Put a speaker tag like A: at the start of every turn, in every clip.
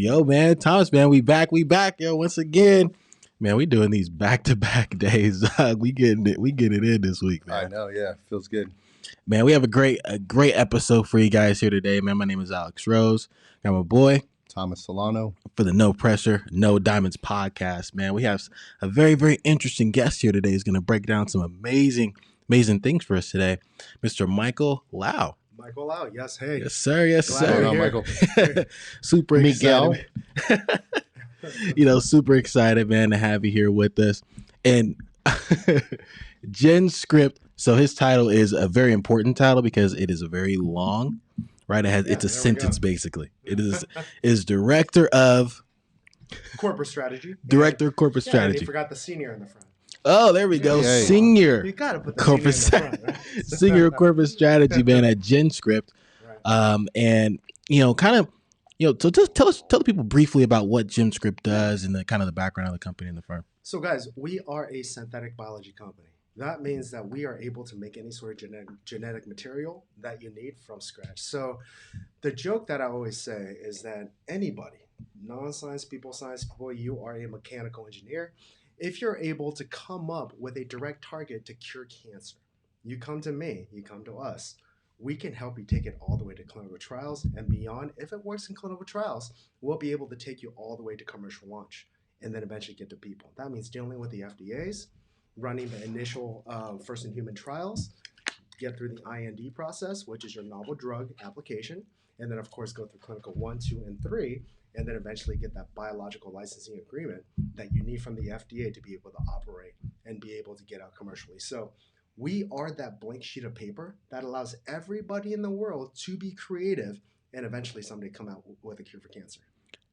A: Yo, man, Thomas, man, we back, yo, once again. Man, we doing these back-to-back days. We getting it in this week, man.
B: I know, yeah, feels good.
A: Man, we have a great episode for you guys here today, man. My name is Alex Rose. I'm a boy.
B: Thomas Solano.
A: For the No Pressure, No Diamonds podcast, man. We have a very, very interesting guest here today. He's going to break down some amazing things for us today. Mr. Michael Lau.
C: Michael Lau, yes, hey.
A: Yes, sir, yes,
C: Glad
A: sir.
B: Hello, Michael.
A: Super
B: Miguel.
A: excited. Super excited, man, to have you here with us. And GenScript, so his title is a very important title because it is a very long, right? It's a sentence, basically. It is Director of
C: Corporate Strategy.
A: Director of Corporate Strategy.
C: You forgot the senior in the front.
A: Oh, there we go.
B: Yeah.
A: Senior.
C: You got to put the
A: Corporate
C: senior in the front, right?
A: Senior Corporate Strategy, man, at GenScript.
C: Right.
A: And, so just tell the people briefly about what GenScript does and the kind of the background of the company and the firm.
C: So, guys, we are a synthetic biology company. That means that we are able to make any sort of genetic material that you need from scratch. So the joke that I always say is that anybody, non-science people, science people, you are a mechanical engineer. If you're able to come up with a direct target to cure cancer, you come to me, you come to us. We can help you take it all the way to clinical trials and beyond. If it works in clinical trials, we'll be able to take you all the way to commercial launch and then eventually get to people. That means dealing with the FDAs, running the initial first-in-human trials, get through the IND process, which is your novel drug application, and then, of course, go through clinical 1, 2, and 3, and then eventually get that biological licensing agreement that you need from the FDA to be able to operate and be able to get out commercially. So we are that blank sheet of paper that allows everybody in the world to be creative and eventually someday come out with a cure for cancer.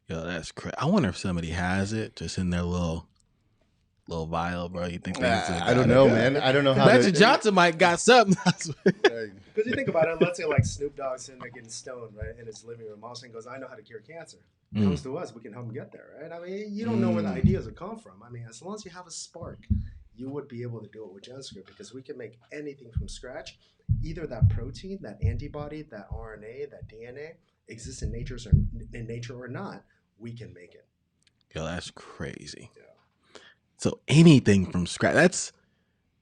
A: Yo, that's crazy. I wonder if somebody has it just in their little vial, bro. You think
B: I don't know, man. I don't know how.
A: Magic Johnson might got something.
C: Because you think about it, let's say like Snoop Dogg's sitting there getting stoned, right, in his living room. All of a sudden goes, I know how to cure cancer. Comes to us, we can help him get there, right? I mean, you don't know where the ideas will come from. I mean, as long as you have a spark, you would be able to do it with GenScript because we can make anything from scratch. Either that protein, that antibody, that RNA, that DNA exists in nature or not, we can make it.
A: Yo, that's crazy.
C: Yeah.
A: So anything from scratch.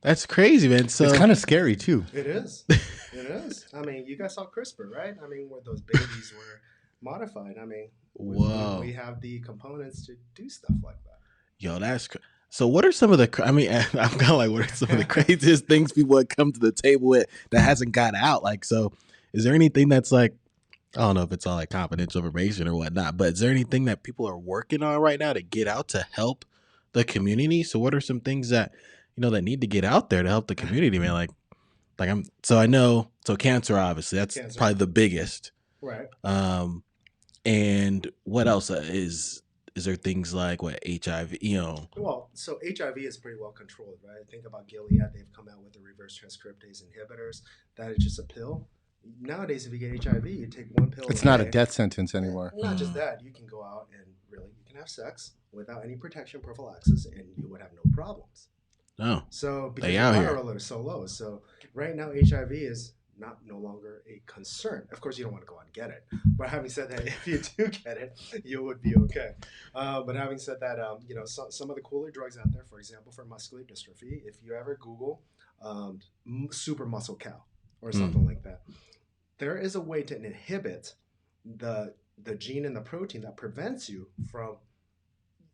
A: That's crazy, man. So
B: it's kind of scary too.
C: It is. It is. I mean, you guys saw CRISPR, right? I mean, where those babies were modified. I mean,
A: whoa.
C: We have the components to do stuff like that.
A: Yo, so what are some of the, I mean, I'm kind of like, what are some of the craziest things people have come to the table with that hasn't got out? Like, so is there anything that's like, I don't know if it's all like confidential information or whatnot, but is there anything that people are working on right now to get out to help the community? So what are some things that, that need to get out there to help the community, man? I know, so cancer, obviously, that's probably the biggest.
C: Right.
A: And what else is there things like what HIV,
C: Well, so HIV is pretty well controlled, right? Think about Gilead. They've come out with the reverse transcriptase inhibitors. That is just a pill. Nowadays, if you get HIV, you take one pill.
B: It's not a death sentence anymore.
C: Not just that. You can go out and you can have sex without any protection prophylaxis and you would have no problems.
A: No.
C: So because
A: the
C: viral load is so low. So right now, HIV is no longer a concern. Of course, you don't want to go out and get it. But having said that, if you do get it, you would be okay. But having said that, some of the cooler drugs out there, for example, for muscular dystrophy, if you ever Google super muscle cow or something like that, there is a way to inhibit the gene and the protein that prevents you from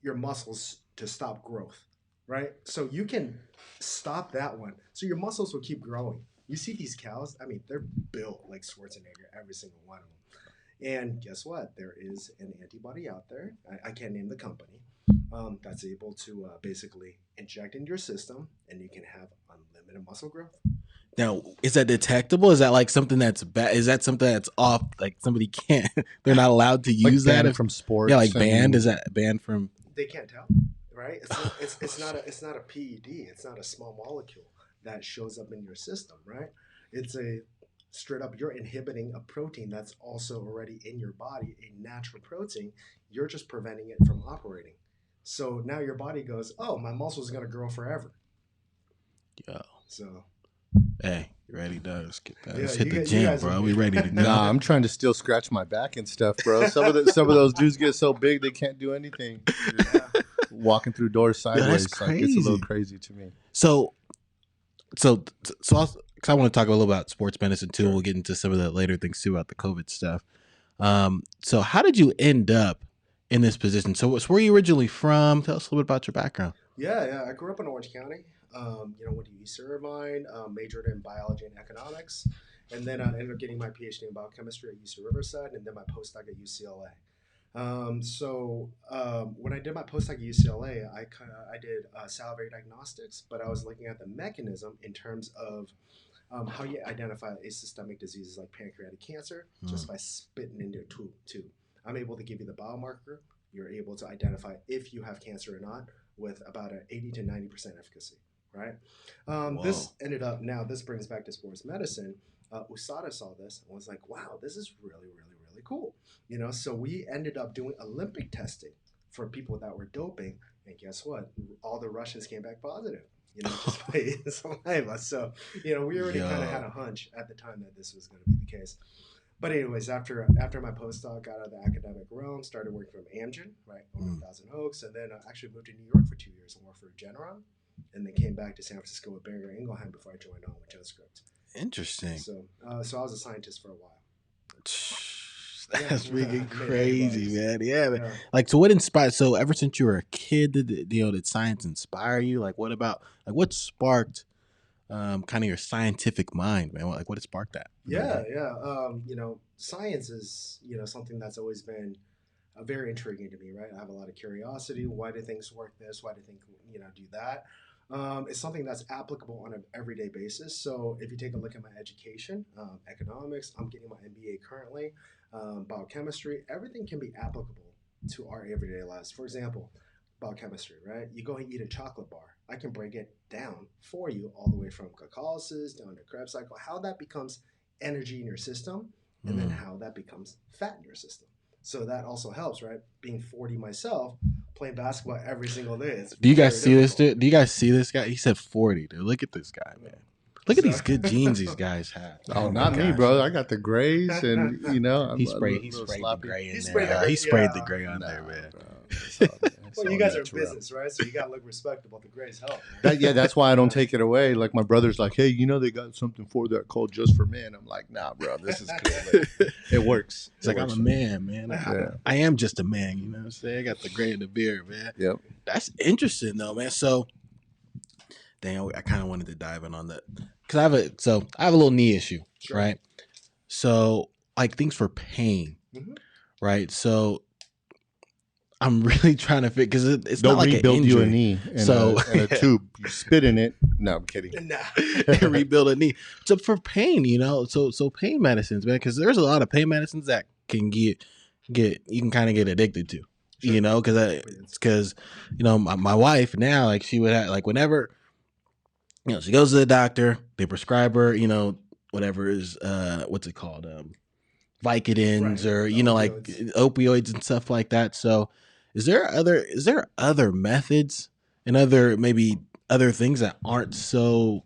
C: your muscles to stop growth, right? So you can stop that one. So your muscles will keep growing. You see these cows, I mean, they're built like Schwarzenegger, every single one of them. And guess what? There is an antibody out there. I can't name the company. That's able to basically inject into your system and you can have unlimited muscle growth.
A: Now, is that detectable? Is that like something that's bad? Is that something that's off? Like somebody can't, they're not allowed to use
B: like
A: that
B: from sports.
A: Yeah, like banned. Is that banned from?
C: They can't tell, right? It's not a PED. It's not a small molecule that shows up in your system, right? It's a straight up, you're inhibiting a protein that's also already in your body, a natural protein. You're just preventing it from operating. So now your body goes, oh, my muscle's going to grow forever.
A: Yeah.
C: So
A: Hey, you ready, Doug? Let's get that.
C: Yeah,
A: Let's hit the
C: you
A: gym,
C: guys
A: bro.
C: will
A: We
C: be-
A: ready to go.
B: Nah, I'm trying to still scratch my back and stuff, bro. Some of those dudes get so big they can't do anything.
C: Yeah.
B: Walking through doors
A: Yo, that's
B: sideways, like it's a little
A: crazy.
B: crazy to me.
A: So, because I want to talk a little about sports medicine too.
C: Sure.
A: We'll get into some of the later things too about the COVID stuff. So how did you end up in this position? So where are you originally from? Tell us a little bit about your background.
C: Yeah. I grew up in Orange County. Went to UC Irvine, majored in biology and economics, and then I ended up getting my PhD in biochemistry at UC Riverside, and then my postdoc at UCLA. When I did my postdoc at UCLA, I did salivary diagnostics, but I was looking at the mechanism in terms of how you identify asystemic diseases like pancreatic cancer just by spitting into a tube. I'm able to give you the biomarker. You're able to identify if you have cancer or not with about an 80 to 90% efficacy, right? This ended up, now this brings back to sports medicine. USADA saw this and was like, wow, this is really, really, really cool. So we ended up doing Olympic testing for people that were doping. And guess what? All the Russians came back positive. Just by saliva. So, we already kind of had a hunch at the time that this was going to be the case. But anyways, after my postdoc, got out of the academic realm, started working from Amgen, right, over Thousand Oaks, and then I actually moved to New York for 2 years and worked for Regeneron, and then came back to San Francisco with Boehringer Ingelheim before I joined on with GenScript.
A: Interesting.
C: So I was a scientist for a while.
A: That's freaking crazy, man. Yeah, man. Like, so what inspired? So ever since you were a kid, did science inspire you? Like, what sparked kind of your scientific mind, man? What sparked that?
C: Yeah. Science is something that's always been very intriguing to me, right? I have a lot of curiosity. Why do things work this? Why do things do that? It's something that's applicable on an everyday basis. So if you take a look at my education, economics, I'm getting my MBA currently, biochemistry, everything can be applicable to our everyday lives. For example, biochemistry, right? You go and eat a chocolate bar. I can break it down for you all the way from glycolysis down to Krebs cycle, how that becomes energy in your system, and then how that becomes fat in your system. So that also helps, right? Being 40 myself, playing basketball every single day.
A: Do you guys see this, dude? Do you guys see this guy? He said 40, dude. Look at this guy, man. Look at these good genes these guys have.
B: Oh, not me, bro. I got the grays, and
A: he sprayed the gray in there. He sprayed the gray on there, man.
C: Well, you guys are in business, right? So you gotta look respectable. The grays help.
B: That's why I don't take it away. Like my brother's like, hey, they got something for that called Just for Men. I'm like, nah, bro, this is cool. It works.
A: It's like, I'm a man, man.
B: Yeah.
A: I am just a man. You know what I'm saying? I got the gray in the beard, man.
B: Yep.
A: That's interesting, though, man. So, dang, I kind of wanted to dive in on that because I have a little knee issue, right? So, like things for pain, right? So, I'm really trying to figure because it's
B: Don't
A: not like
B: rebuild
A: an injury.
B: You a knee and a tube. You spit in it. No, I'm kidding.
A: Rebuild a knee. So for pain, so pain medicines, man, because there's a lot of pain medicines that can get you can kind of get addicted to, because my wife now, like she would have, like whenever she goes to the doctor, they prescribe her whatever is what's it called, Vicodins, or like opioids and stuff like that. So is there other methods and other things that aren't so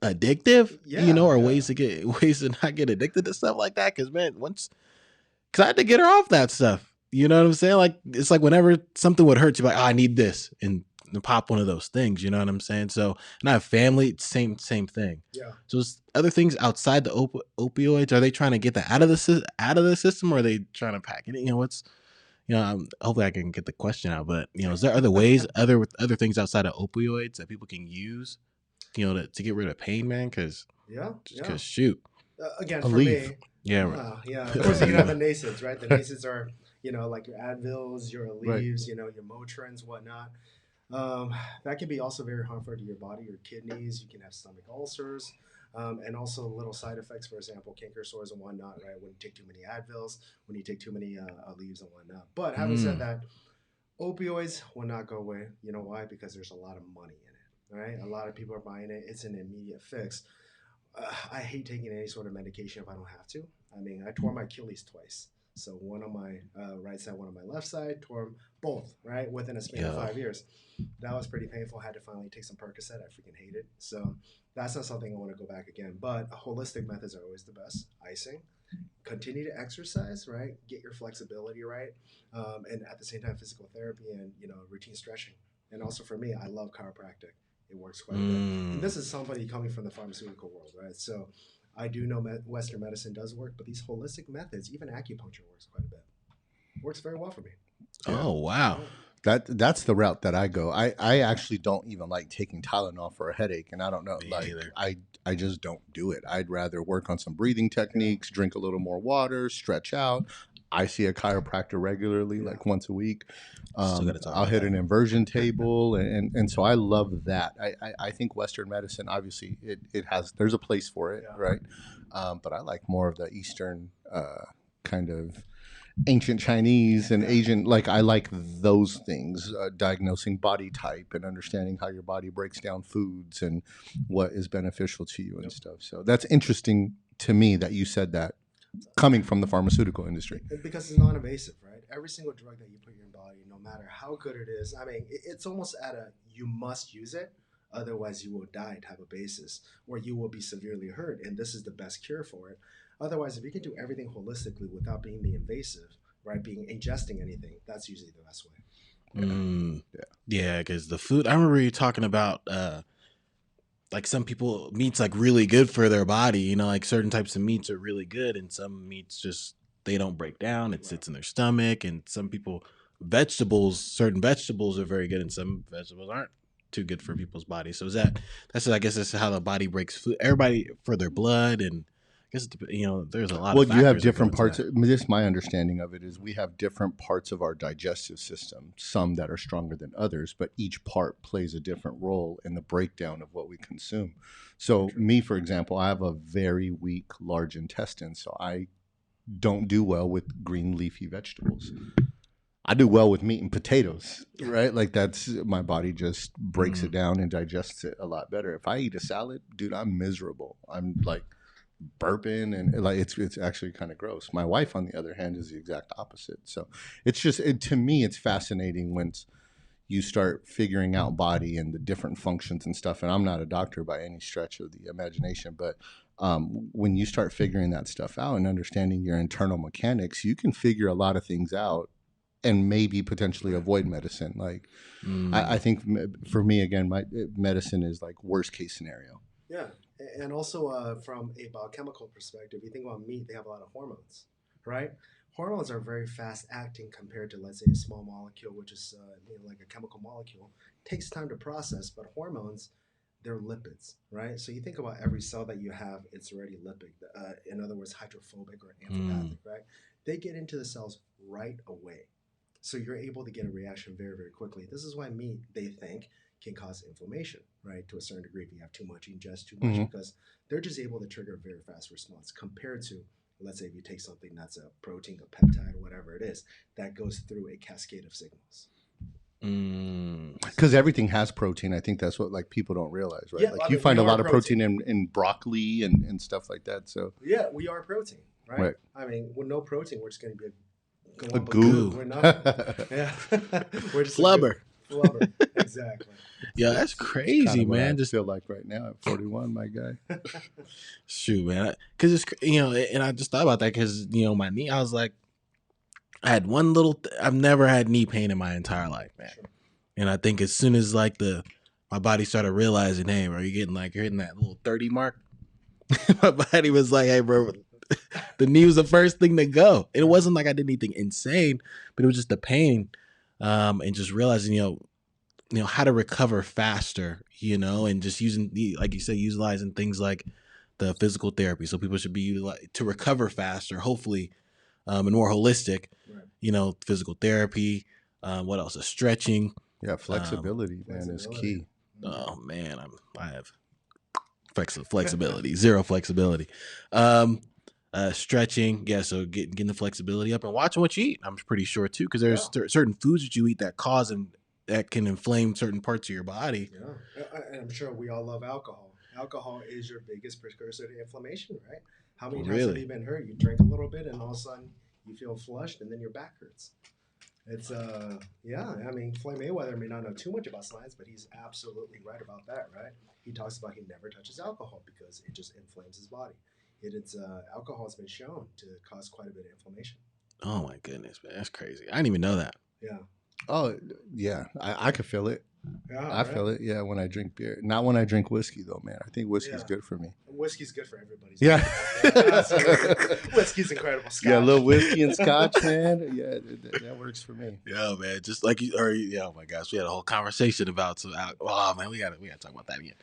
A: addictive, or ways to not get addicted to stuff like that? Because man, because I had to get her off that stuff. You know what I'm saying? Like it's like whenever something would hurt, you're like, oh, I need this, and pop one of those things. You know what I'm saying? So, and I have family, same thing.
C: Yeah.
A: So it's other things outside the opioids. Are they trying to get that out of the system, or are they trying to pack it in? Hopefully I can get the question out. But is there other ways, other things outside of opioids that people can use, to get rid of pain, man? Because shoot,
C: again, for me,
A: yeah.
C: Of course, you can have the NSAIDs, right? The NSAIDs are like your Advils, your Aleve, your Motrins, whatnot. That can be also very harmful to your body, your kidneys. You can have stomach ulcers, and also little side effects. For example, canker sores and whatnot. Right, when you take too many Advils, when you take too many Aleves and whatnot. But having said that, opioids will not go away. You know why? Because there's a lot of money in it. Right, a lot of people are buying it. It's an immediate fix. I hate taking any sort of medication if I don't have to. I mean, I tore my Achilles twice. So one on my right side, one on my left side, tore 'em both, right, within a span of
A: Yeah.
C: 5 years. That was pretty painful. Had to finally take some Percocet. I freaking hate it. So that's not something I want to go back again. But holistic methods are always the best. Icing. Continue to exercise, right? Get your flexibility right, and at the same time, physical therapy and routine stretching. And also for me, I love chiropractic. It works quite a bit. And this is somebody coming from the pharmaceutical world, right? So I do know Western medicine does work, but these holistic methods, even acupuncture, works quite a bit. Works very well for me.
A: Oh, wow.
B: That's the route that I go. I actually don't even like taking Tylenol for a headache, and I don't know,
A: Me
B: like
A: either.
B: I just don't do it. I'd rather work on some breathing techniques, drink a little more water, stretch out. I see a chiropractor regularly, like once a week.
A: Still gotta talk
B: I'll
A: about
B: hit
A: that.
B: an inversion table, and so I love that. I think Western medicine, obviously, it has there's a place for it, right? But I like more of the Eastern kind of ancient Chinese and Asian. Like I like those things, diagnosing body type and understanding how your body breaks down foods and what is beneficial to you and stuff. So that's interesting to me that you said that coming from the pharmaceutical industry.
C: Because it's non-invasive, right? Every single drug that you put in your body, no matter how good it is, I mean, it's almost at a you must use it, otherwise you will die type of basis, or you will be severely hurt, and this is the best cure for it. Otherwise, if you can do everything holistically without being the invasive, right, being ingesting anything, that's usually the best way.
A: Yeah, because the food. I remember you talking about like some people meat's like really good for their body. You know, like certain types of meats are really good, and some meats just they don't break down. It sits in their stomach, and some people certain vegetables are very good, and some vegetables aren't too good for people's bodies. So that's I guess that's how the body breaks food. Everybody for their blood, and I guess there's a lot.
B: Well,
A: of
B: you have
A: factors that go
B: different
A: into
B: parts.
A: that.
B: This my understanding of it is we have different parts of our digestive system, some that are stronger than others, but each part plays a different role in the breakdown of what we consume. So, me, for example, I have a very weak large intestine, so I don't do well with green leafy vegetables. I do well with meat and potatoes, right? Like that's my body just breaks it down and digests it a lot better. If I eat a salad, dude, I'm miserable. I'm like burping and like it's actually kind of gross. My wife, on the other hand, is the exact opposite. So it's just to me, it's fascinating when you start figuring out body and the different functions and stuff. And I'm not a doctor by any stretch of the imagination, but when you start figuring that stuff out and understanding your internal mechanics, you can figure a lot of things out and maybe potentially avoid medicine. Like I think for me, again, my medicine is like worst case scenario.
C: Yeah, and also from a biochemical perspective, you think about meat, they have a lot of hormones, right? Hormones are very fast acting compared to, let's say, a small molecule, which is like a chemical molecule. It takes time to process, but hormones, they're lipids, right? So you think about every cell that you have, it's already lipid. In other words, hydrophobic or amphipathic, right? They get into the cells right away. So you're able to get a reaction very, very quickly. This is why meat, they think, can cause inflammation, right? To a certain degree, if you have too much, you ingest too much, because they're just able to trigger a very fast response compared to, let's say, if you take something that's a protein, a peptide, whatever it is, that goes through a cascade of signals.
B: Because everything has protein. I think that's what like people don't realize, right?
C: Yeah,
B: like
C: I
B: you
C: mean,
B: find
C: we
B: a
C: are
B: lot of protein in broccoli and stuff like that. So
C: yeah, we are protein, right?
B: Right.
C: I mean, with no protein, we're just going to be
B: a goo.
C: We're not. Yeah, we're just
A: Flubber.
C: Flubber. Exactly.
A: Yeah, that's
B: It's
A: crazy,
B: kind of what
A: man.
B: I
A: Just
B: feel like right now at 41, my guy.
A: shoot, man. Because it's and I just thought about that because my knee. I was like, I had one little. I've never had knee pain in my entire life, man.
C: Sure.
A: And I think as soon as like my body started realizing, hey, bro, you're hitting that little 30 mark. My body was like, hey, bro, the knee was the first thing to go. It wasn't like I did anything insane, but it was just the pain, and just realizing, how to recover faster, and just using like you said, utilizing things like the physical therapy. So people should be utilized to recover faster, hopefully, and more holistic.
C: Right.
A: Physical therapy. What else? Stretching.
B: Yeah, flexibility, man, is key.
A: Oh man, I have flexibility, zero flexibility. Stretching, yeah. So getting the flexibility up and watching what you eat. I'm pretty sure too, because there's certain foods that you eat that cause and that can inflame certain parts of your body.
C: Yeah, and I'm sure we all love alcohol. Alcohol is your biggest precursor to inflammation, right? How many times have you been hurt? You drink a little bit, and all of a sudden you feel flushed, and then your back hurts. It's yeah. I mean, Floyd Mayweather may not know too much about science, but he's absolutely right about that, right? He talks about he never touches alcohol because it just inflames his body. It's alcohol has been shown to cause quite a bit of inflammation.
A: Oh my goodness, man, that's crazy. I didn't even know that.
C: Yeah.
B: Oh, yeah. I could feel it.
C: Yeah.
B: I feel it. Yeah, when I drink beer. Not when I drink whiskey, though, man. I think whiskey's
C: Yeah.
B: good for me.
C: Whiskey's good for everybody.
B: Yeah.
C: Absolutely. Whiskey's incredible. Scotch.
B: Yeah, a little whiskey and scotch, man. Yeah, that works for me.
A: Yeah, man. Just like you, or yeah. Oh my gosh, we had a whole conversation about some. Oh man, we gotta talk about that again.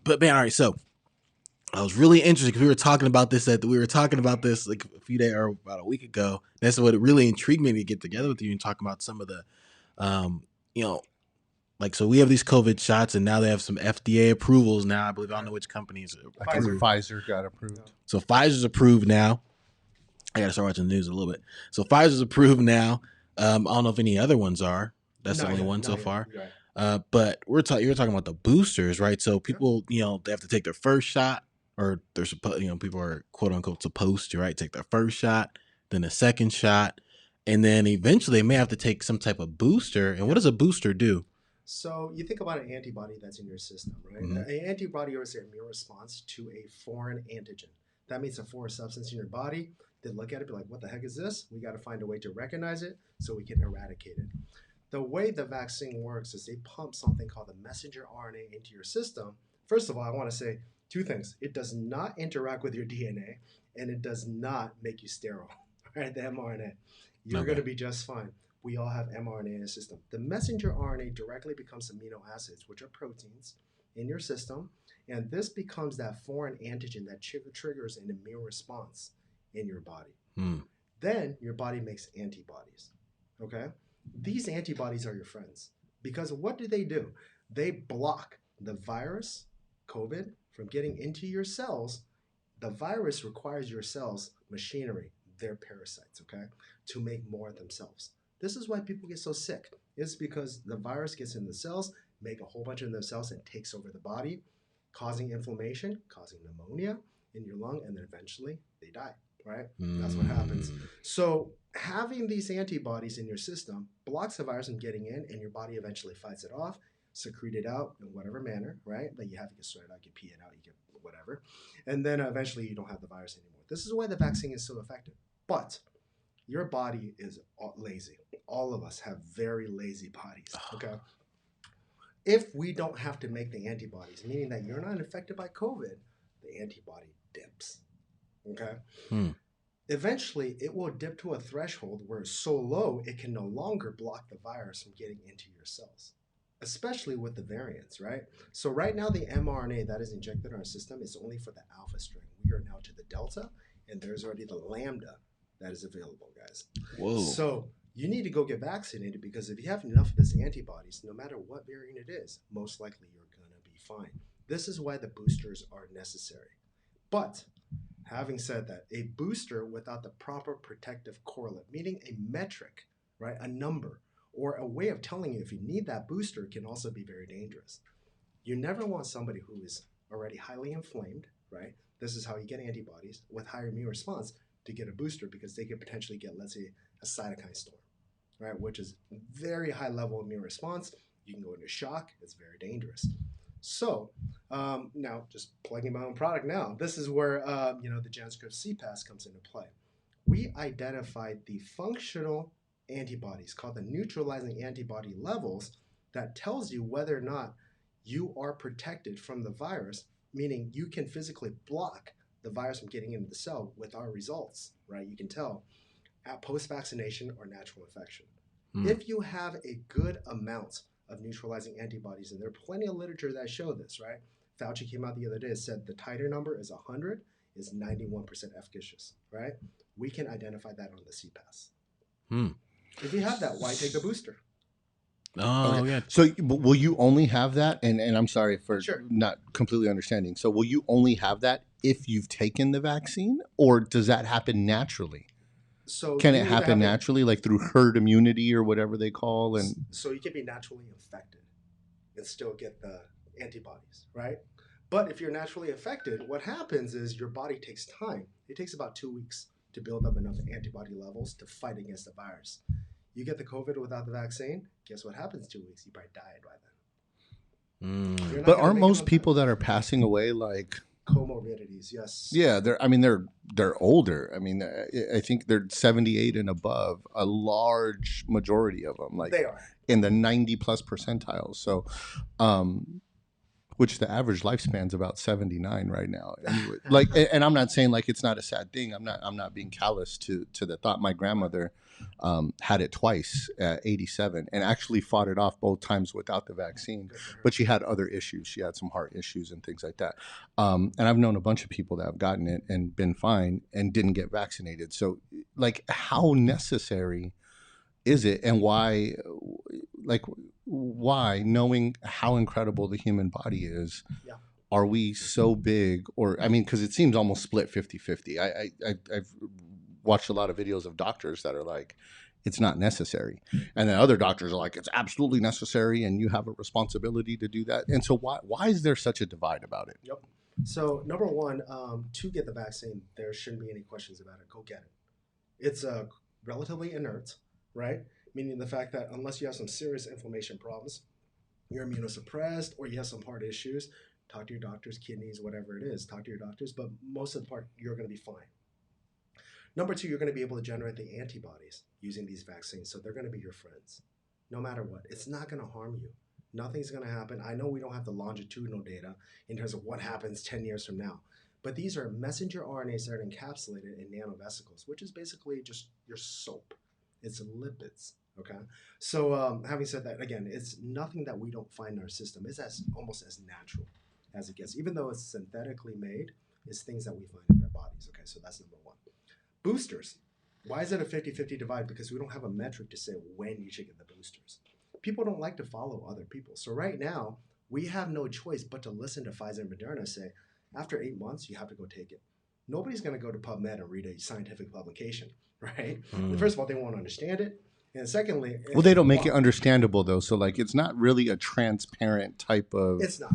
A: But man, all right. So I was really interested because we were talking about this like a few days or about a week ago. That's what it really intrigued me to get together with you and talk about some of the, you know, like, so we have these COVID shots and now they have some FDA approvals now. I believe I don't know which companies.
B: I think Pfizer got approved.
A: So Pfizer's approved now. I got to start watching the news a little bit. So Pfizer's approved now. I don't know if any other ones are. That's the only one so far. Right. But you were talking about the boosters, right? So people, they have to take their first shot, or they're supposed, people are quote unquote supposed to, right? Take their first shot, then a second shot, and then eventually they may have to take some type of booster. And what does a booster do?
C: So you think about an antibody that's in your system, right?
A: Mm-hmm.
C: An antibody is an immune response to a foreign antigen. That means a foreign substance in your body. They look at it, be like, what the heck is this? We got to find a way to recognize it so we can eradicate it. The way the vaccine works is they pump something called the messenger RNA into your system. First of all, I want to say two things. It does not interact with your DNA, and it does not make you sterile, right? The mRNA. You're going to be just fine. We all have mRNA in the system. The messenger RNA directly becomes amino acids, which are proteins, in your system, and this becomes that foreign antigen that triggers an immune response in your body. Then your body makes antibodies, okay? These antibodies are your friends because what do? They block the virus, COVID, from getting into your cells. The virus requires your cells machinery, their parasites, okay, to make more of themselves. This is why people get so sick. It's because the virus gets in the cells, make a whole bunch of themselves, and takes over the body, causing inflammation, causing pneumonia in your lung, and then eventually they die, right? That's what happens. So having these antibodies in your system blocks the virus from getting in, and your body eventually fights it off, secrete it out in whatever manner, right? That you have, you can sweat it out, you can pee it out, you can whatever. And then eventually you don't have the virus anymore. This is why the vaccine is so effective. But your body is lazy. All of us have very lazy bodies, okay? If we don't have to make the antibodies, meaning that you're not infected by COVID, the antibody dips, okay? Eventually, it will dip to a threshold where it's so low, it can no longer block the virus from getting into your cells, especially with the variants, right? So right now, the mRNA that is injected in our system is only for the alpha strain. We are now to the delta, and there's already the lambda that is available, guys.
A: Whoa.
C: So you need to go get vaccinated because if you have enough of these antibodies, no matter what variant it is, most likely you're going to be fine. This is why the boosters are necessary. But having said that, a booster without the proper protective correlate, meaning a metric, right, a number, or a way of telling you if you need that booster can also be very dangerous. You never want somebody who is already highly inflamed, right? This is how you get antibodies with higher immune response to get a booster because they could potentially get, let's say, a cytokine storm, right? Which is very high level immune response. You can go into shock. It's very dangerous. So now just plugging my own product now, this is where, the GenScript CPAS comes into play. We identified the functional antibodies called the neutralizing antibody levels that tells you whether or not you are protected from the virus, meaning you can physically block the virus from getting into the cell with our results, right? You can tell at post-vaccination or natural infection. If you have a good amount of neutralizing antibodies, and there are plenty of literature that show this, right? Fauci came out the other day and said the titer number is 100, is 91% efficacious, right? We can identify that on the CPAS. If you have that, why take the booster?
A: Oh,
B: okay.
A: Yeah.
B: So will you only have that? And I'm sorry for
C: Sure.
B: not completely understanding. So will you only have that if you've taken the vaccine, or does that happen naturally?
C: So
B: can it happen naturally, like through herd immunity or whatever they call? And
C: so you can be naturally infected and still get the antibodies, right? But if you're naturally affected, what happens is your body takes time. It takes about 2 weeks to build up enough antibody levels to fight against the virus. You get the COVID without the vaccine, guess what happens 2 weeks? You probably died by then. You're not
B: But
C: gonna
B: aren't
C: make
B: most
C: enough
B: people
C: time.
B: that are passing away like
C: Comorbidities? Yes.
B: yeah, they're older. I mean, I think they're 78 and above. A large majority of them, like
C: They are.
B: in the 90 plus percentiles. So, which the average lifespan's about 79 right now. Anyway, like, and I'm not saying like it's not a sad thing. I'm not being callous to the thought. My grandmother had it twice at 87 and actually fought it off both times without the vaccine. But she had other issues. She had some heart issues and things like that. And I've known a bunch of people that have gotten it and been fine and didn't get vaccinated. So, like, how necessary is it, and why? Like, why, knowing how incredible the human body is,
C: Yeah.
B: are we so big? Or I mean, because it seems almost split 50-50. I've watched a lot of videos of doctors that are like, it's not necessary, and then other doctors are like, it's absolutely necessary, and you have a responsibility to do that. And so why is there such a divide about it?
C: Yep. So number one, to get the vaccine, there shouldn't be any questions about it. Go get it. It's relatively inert, right? Meaning the fact that unless you have some serious inflammation problems, you're immunosuppressed, or you have some heart issues, talk to your doctors, kidneys, whatever it is, talk to your doctors, but most of the part, you're going to be fine. Number two, you're going to be able to generate the antibodies using these vaccines, so they're going to be your friends, no matter what. It's not going to harm you. Nothing's going to happen. I know we don't have the longitudinal data in terms of what happens 10 years from now, but these are messenger RNAs that are encapsulated in nanovesicles, which is basically just your soap. It's lipids. Okay, so having said that, again, it's nothing that we don't find in our system. It's almost as natural as it gets, even though it's synthetically made. It's things that we find in our bodies. Okay, so that's number one. Boosters. Why is it a 50-50 divide? Because we don't have a metric to say when you should get the boosters. People don't like to follow other people. So right now, we have no choice but to listen to Pfizer and Moderna say, after 8 months, you have to go take it. Nobody's going to go to PubMed and read a scientific publication, right? First of all, they won't understand it. And secondly,
B: well, they don't make it understandable though. So like, it's not really a transparent type of.
C: It's not.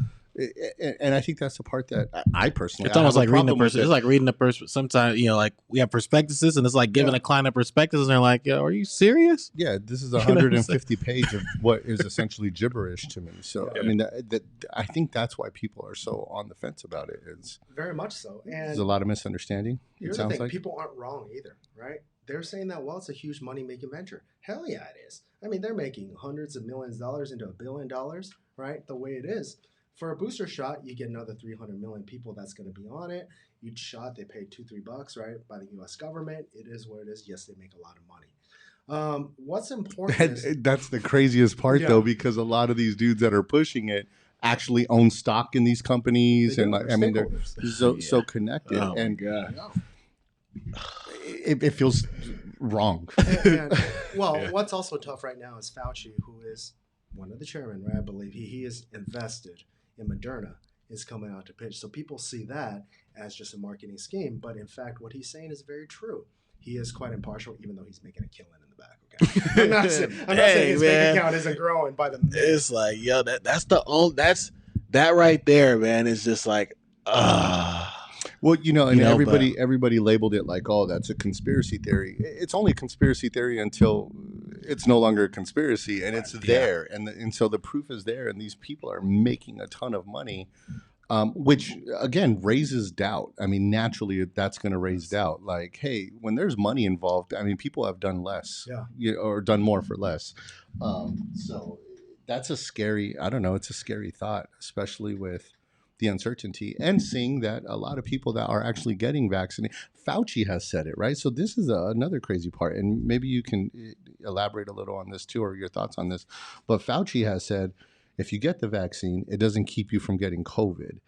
B: And I think that's the part that I personally.
A: It's almost like reading a
B: problem with
A: person. It's like reading a person. Sometimes, like we have prospectuses, and it's like giving a client a prospectus, and they're like, "Yo, are you serious?"
B: Yeah, this is
A: You know what I'm
B: 150 page of what is essentially gibberish to me. So I mean, that I think that's why people are so on the fence about it. It's
C: very much so. And
B: there's a lot of misunderstanding.
C: Here's
B: it sounds
C: the thing:
B: like
C: people aren't wrong either, right? They're saying that, well, it's a huge money-making venture. Hell yeah, it is. I mean, they're making hundreds of millions of dollars into $1 billion, right? The way it is. For a booster shot, you get another 300 million people that's going to be on it. Each shot, they pay $2-3, right, by the U.S. government. It is what it is. Yes, they make a lot of money. What's important is...
B: That's the craziest part, though, because a lot of these dudes that are pushing it actually own stock in these companies, and like, I mean, they're so connected.
A: Oh,
B: and
A: God.
B: It feels wrong.
C: What's also tough right now is Fauci, who is one of the chairmen, right? I believe he is invested in Moderna, is coming out to pitch. So people see that as just a marketing scheme, but in fact, what he's saying is very true. He is quite impartial, even though he's making a killing in the back. Okay, I'm not saying his bank account isn't growing by the minute.
A: It's like, yo, that's that right there, man. Is just like,
B: Well, and everybody labeled it like, oh, that's a conspiracy theory. It's only a conspiracy theory until it's no longer a conspiracy, and it's there, and so the proof is there, and these people are making a ton of money, which again raises doubt. I mean, naturally, that's going to raise doubt. Like, hey, when there's money involved, I mean, people have done less, or done more for less. So that's a scary. I don't know. It's a scary thought, especially with the uncertainty and seeing that a lot of people that are actually getting vaccinated, Fauci has said it, right? So this is another crazy part, and maybe you can elaborate a little on this too, or your thoughts on this. But Fauci has said, if you get the vaccine, it doesn't keep you from getting COVID,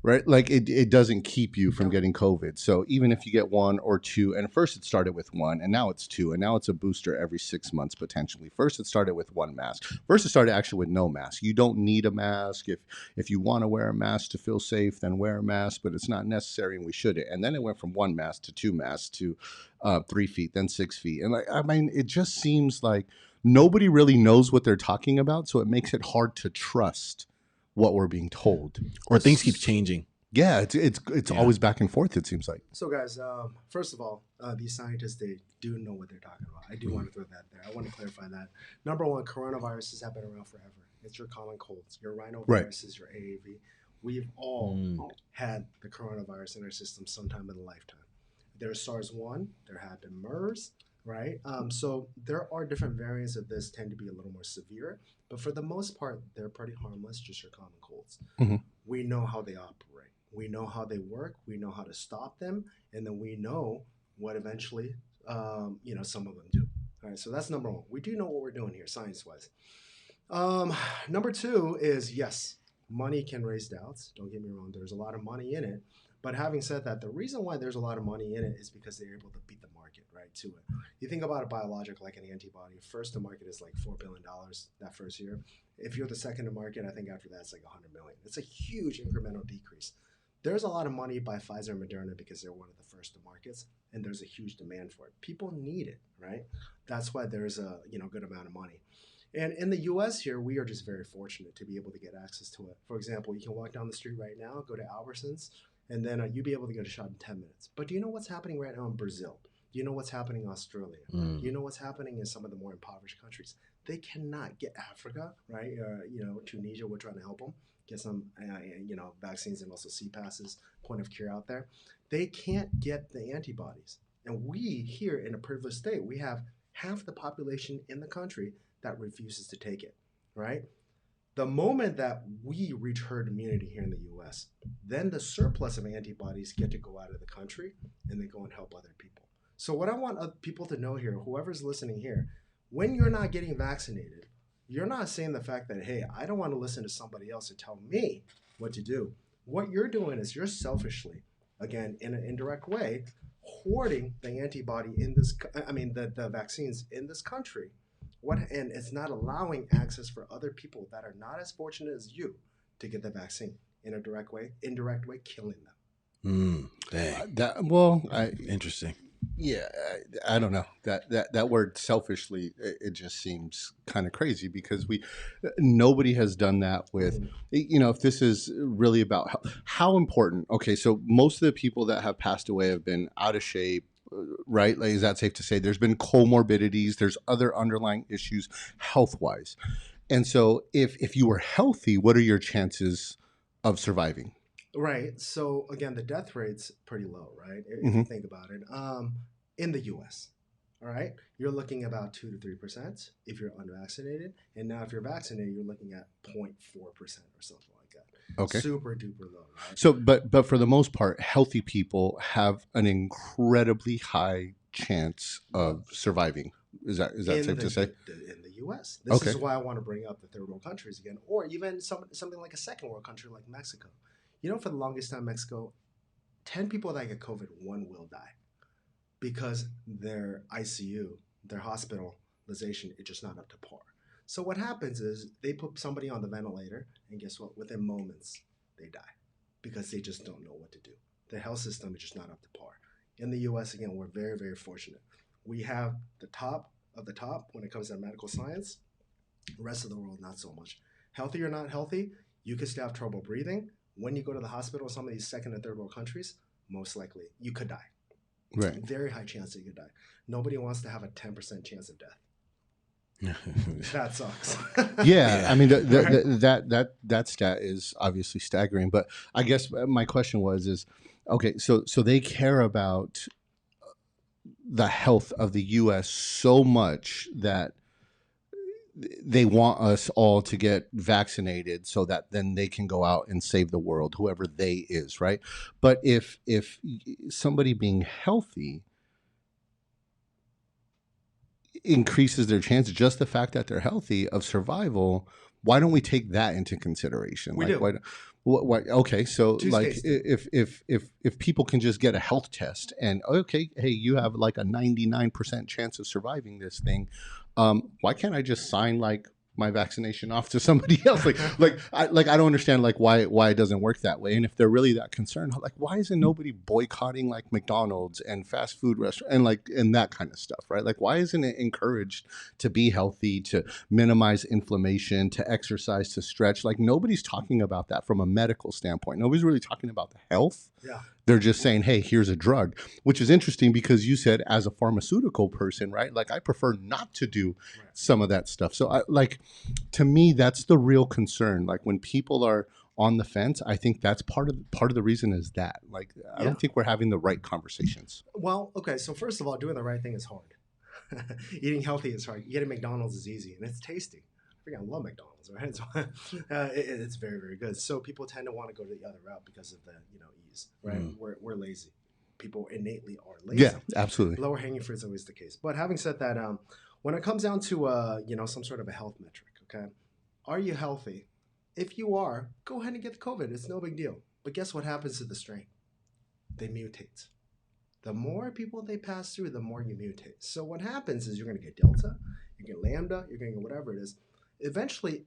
B: right? Like it doesn't keep you from getting COVID. So even if you get one or two, and first it started with one, and now it's two, and now it's a booster every 6 months potentially. First it started with one mask. First it started actually with no mask. You don't need a mask. If you want to wear a mask to feel safe, then wear a mask, but it's not necessary, and we shouldn't. And then it went from one mask to two masks to 3 feet, then 6 feet. And like, I mean, it just seems like nobody really knows what they're talking about, so it makes it hard to trust what we're being told.
A: Or things keep changing.
B: Yeah, it's
A: Yeah.
B: always back and forth, it seems like.
C: So, guys, first of all, these scientists, they do know what they're talking about. I do want to throw that there. I want to clarify that. Number one, coronaviruses have been around forever. It's your common colds, your
B: Right.
C: rhinoviruses, your AAV. We've all had the coronavirus in our system sometime in a lifetime. There's SARS-1, there have been MERS, right? So there are different variants of this tend to be a little more severe, but for the most part, they're pretty harmless, just your common colds.
B: Mhm.
C: We know how they operate. We know how they work. We know how to stop them, and then we know what eventually, some of them do. All right, so that's number one. We do know what we're doing here, science-wise. Number two is yes, money can raise doubts. Don't get me wrong. There's a lot of money in it. But having said that, the reason why there's a lot of money in it is because they're able to beat the market, right, to it. You think about a biologic like an antibody. First to market is like $4 billion that first year. If you're the second to market, I think after that it's like 100 million. It's a huge incremental decrease. There's a lot of money by Pfizer and Moderna because they're one of the first to markets, and there's a huge demand for it. People need it, right? That's why there's a good amount of money. And in the US here, we are just very fortunate to be able to get access to it. For example, you can walk down the street right now, go to Albertsons, and then you'll be able to get a shot in 10 minutes. But do you know what's happening right now in Brazil? Do you know what's happening in Australia? Do you know what's happening in some of the more impoverished countries? They cannot get Africa, right? Tunisia, we're trying to help them get some, vaccines and also C-passes, point of cure out there. They can't get the antibodies. And we here in a privileged state, we have half the population in the country that refuses to take it, right? The moment that we reach herd immunity here in the US, then the surplus of antibodies get to go out of the country and they go and help other people. So, what I want people to know here, whoever's listening here, when you're not getting vaccinated, you're not saying the fact that, hey, I don't want to listen to somebody else to tell me what to do. What you're doing is you're selfishly, again, in an indirect way, hoarding the antibody in this, the vaccines in this country. And it's not allowing access for other people that are not as fortunate as you to get the vaccine in a direct way, indirect way, killing them.
A: Dang. Interesting.
B: Yeah, I don't know that word selfishly. It just seems kind of crazy because nobody has done that with, if this is really about how important. Okay, so most of the people that have passed away have been out of shape, right? Like, is that safe to say? There's been comorbidities. There's other underlying issues health wise, and so if you were healthy, what are your chances of surviving?
C: Right. So again, the death rate's pretty low, right? If you think about it, in the U.S. All right, you're looking about 2 to 3% if you're unvaccinated, and now if you're vaccinated, you're looking at 0.4% or something like that.
B: Okay.
C: Super duper low. Right?
B: So, but for the most part, healthy people have an incredibly high chance of surviving. Is that safe to say?
C: In the U.S. This is why I want to bring up the third world countries again, or even something like a second world country like Mexico. For the longest time, Mexico, 10 people that get COVID, 1 will die because their ICU, their hospitalization is just not up to par. So what happens is they put somebody on the ventilator, and guess what? Within moments, they die because they just don't know what to do. The health system is just not up to par. In the U.S., again, we're very, very fortunate. We have the top of the top when it comes to medical science. The rest of the world, not so much. Healthy or not healthy, you could still have trouble breathing. When you go to the hospital in some of these second and third world countries, most likely you could die.
B: Right.
C: Very high chance that you could die. Nobody wants to have a 10% chance of death. That sucks.
B: Yeah, I mean that stat is obviously staggering. But I guess my question is okay. So they care about the health of the U.S. so much that they want us all to get vaccinated so that then they can go out and save the world, whoever they is, right? But if somebody being healthy increases their chance, just the fact that they're healthy, of survival, why don't we take that into consideration?
C: We do.
B: Why, okay, so
C: Too
B: like
C: tasty.
B: if people can just get a health test and okay, hey, you have like a 99% chance of surviving this thing, why can't I just sign like my vaccination off to somebody else. I don't understand like why it doesn't work that way. And if they're really that concerned, like why isn't nobody boycotting like McDonald's and fast food restaurants and that kind of stuff, right? Like why isn't it encouraged to be healthy, to minimize inflammation, to exercise, to stretch? Like nobody's talking about that from a medical standpoint. Nobody's really talking about the health.
C: Yeah.
B: They're just saying, hey, here's a drug, which is interesting because you said as a pharmaceutical person, right? Like I prefer not to do some of that stuff. So to me, that's the real concern. Like when people are on the fence, I think that's part of the reason is that like, I don't think we're having the right conversations.
C: Well, okay. So first of all, doing the right thing is hard. Eating healthy is hard. Getting McDonald's is easy and it's tasty. I love McDonald's, right? So it's very, very good. So people tend to want to go to the other route because of the ease, right? We're lazy. People innately are lazy.
B: Yeah, absolutely.
C: Lower hanging fruit is always the case. But having said that, when it comes down to some sort of a health metric, okay, are you healthy? If you are, go ahead and get the COVID. It's no big deal. But guess what happens to the strain? They mutate. The more people they pass through, the more you mutate. So what happens is you're going to get Delta, you get Lambda, you're going to get whatever it is. Eventually,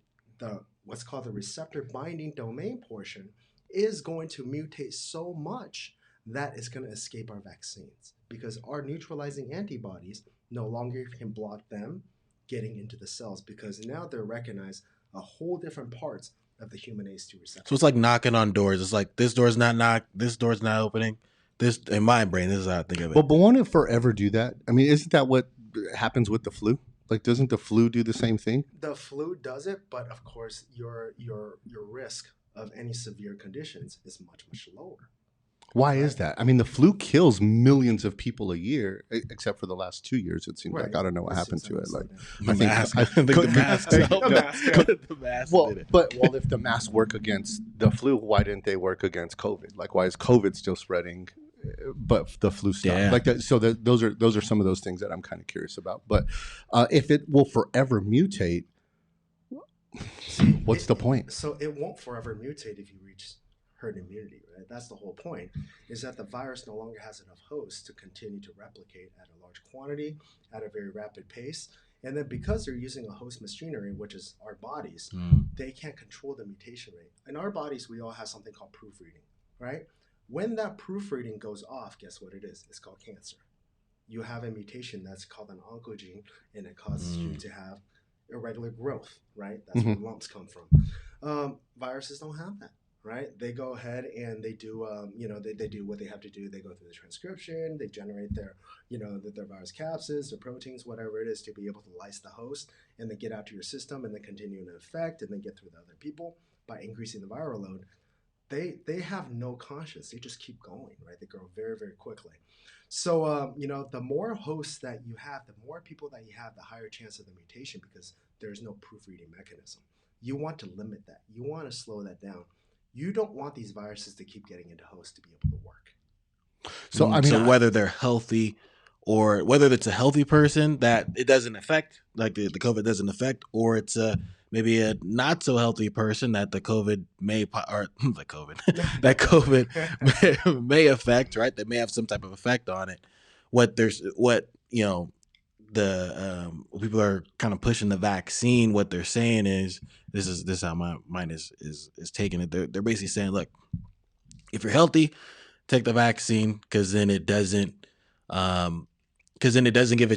C: what's called the receptor binding domain portion is going to mutate so much that it's going to escape our vaccines because our neutralizing antibodies no longer can block them getting into the cells because now they're recognized a whole different parts of the human ACE2 receptor.
A: So it's like knocking on doors. It's like this door's not knocked, this door's not opening. This in my brain, this is how I think of it.
B: But won't it forever do that? I mean, isn't that what happens with the flu? Like, doesn't the flu do the same thing?
C: The flu does it, but of course, your risk of any severe conditions is much, much lower.
B: Why is that? I mean, the flu kills millions of people a year, except for the last 2 years. It seems like I don't know what happened to it. Like,
A: I think the mask helped. The mask did it.
B: But if the masks work against the flu, why didn't they work against COVID? Like, why is COVID still spreading? But the flu stopped.
A: Yeah.
B: Like that. So those are some of those things that I'm kind of curious about. But if it will forever mutate, what's the point?
C: So it won't forever mutate if you reach herd immunity, right? That's the whole point, is that the virus no longer has enough hosts to continue to replicate at a large quantity, at a very rapid pace. And then because they're using a host machinery, which is our bodies, they can't control the mutation rate. In our bodies, we all have something called proofreading, right? When that proofreading goes off, guess what it is? It's called cancer. You have a mutation that's called an oncogene, and it causes you to have irregular growth, right? That's where lumps come from. Viruses don't have that, right? They go ahead and they do, they do what they have to do. They go through the transcription, they generate their, their virus capsids, their proteins, whatever it is, to be able to lyse the host and then get out to your system and then continue to infect and then get through the other people by increasing the viral load. They have no conscience. They just keep going, right? They grow very, very quickly. So, the more hosts that you have, the more people that you have, the higher chance of the mutation because there's no proofreading mechanism. You want to limit that. You want to slow that down. You don't want these viruses to keep getting into hosts to be able to work.
A: So, so whether they're healthy or whether it's a healthy person that it doesn't affect, like the COVID doesn't affect, or it's maybe a not so healthy person that the COVID may may affect, right? That may have some type of effect on it. People are kind of pushing the vaccine. What they're saying is this is how my mind is taking it. They're basically saying, look, if you're healthy, take the vaccine because then it doesn't give